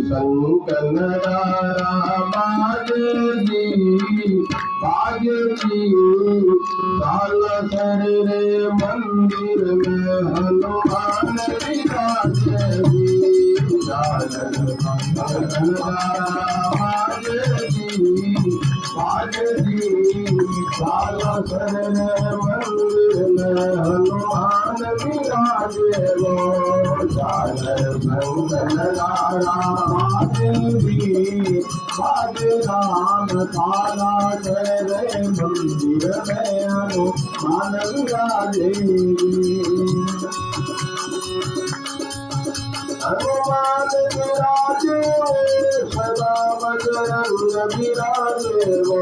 शंकरदारा बाजरी बाजरी सालसर रे मंदिर में हनुमान विराजरी शंकरदारा बाजरी सालसर रे मंदिर में हनुमान विराजे वो देवी बाजे राम तारा तेरे मंदिर में हनुमान विराजे हनुमान विराजे सदा बजरंग विराजे वो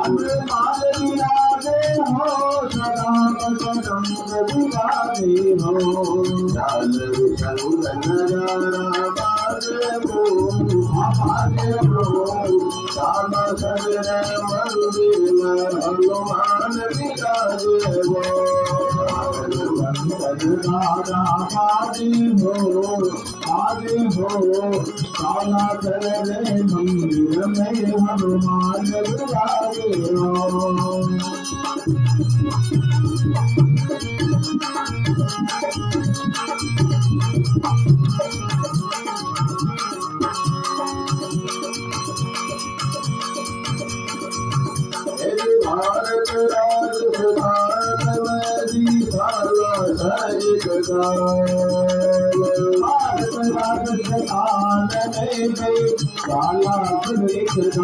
हनुमान विराजे हो सदा बजरंग विराजे हो शंकरदारा बाजे हो सालसर रे मंदिर में हनुमान विराजे वो शंकरदारा बाजे हो सालसर रे मंदिर में हनुमान विराजे हो भारत राज भारत में जी सालसर भारत राज काल में गई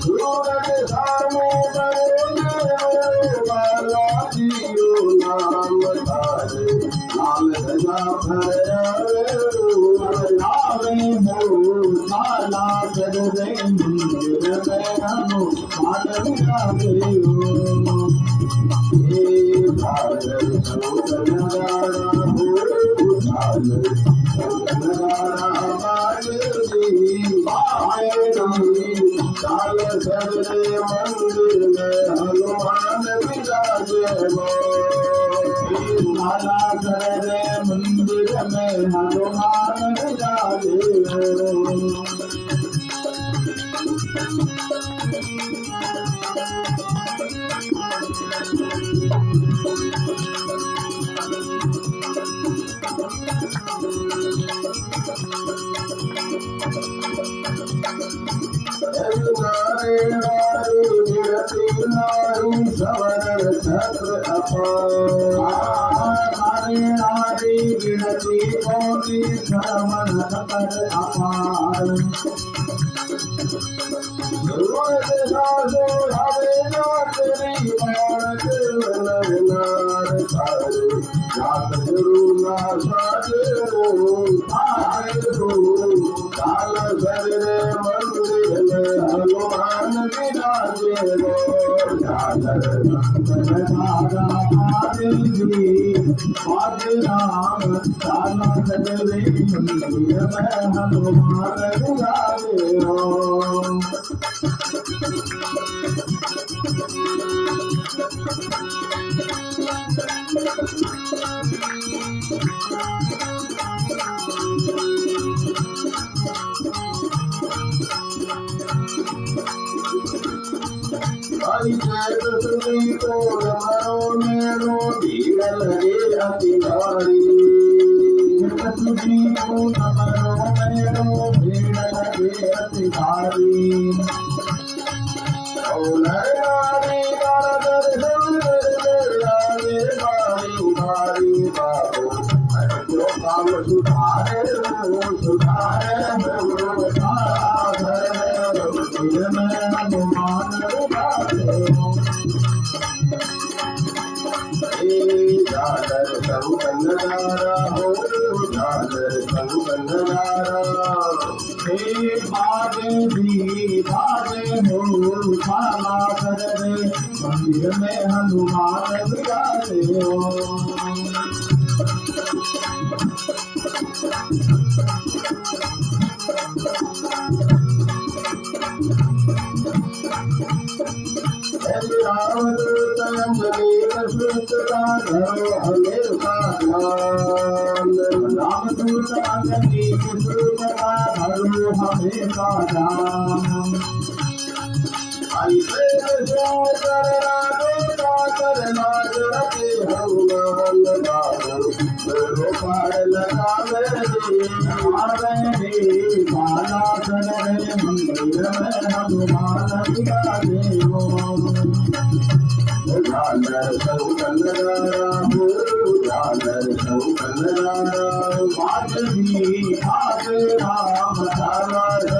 सूरज सामने बालाजियो नाम तारे लाल ध्वजा फहरावे हो सालसर रे मंदिर में हनुमान विराजे हो हे भारत शंकरदारा हो शंकरदारा बाजरी सालसर रे मंदिर में हनुमान विराजे हो सालसर रे मंदिर में हनुमान विराजे हो सवर छत्र अपारी गिनती मोदी श्रमण कर अपार साधु हरे नारी मानक नार सारे जात गुरु ना साधु सालसर रे मंदिर में हनुमान विराजे वो शंकरदारा बाजे राम सालसर रे मंदिर में हनुमान विराजे हो सुनी तो मरो मेरो भीड़ लगे अति भारी सुनी तो मरो मेरो भीड़ लगे अति भारी नारी दर्शन आवे बारी बारी बाबू जो काम सुधारे में हनुमान शंकरदारा हो शंकरदारा हे बाजे हो सालसर रे मंदिर में हनुमान विराजे हो राम राम दूत अंजनी सूत का धरो हमें का जाम ऐसे शंकर राधो कर नाज रखे हवल गारो पार लगावे रे बाला कर रे मंदिर में हनुमान बिराजे हो झालर सौकलरा हो झालर सौकलरा बाजनी आज राम धारा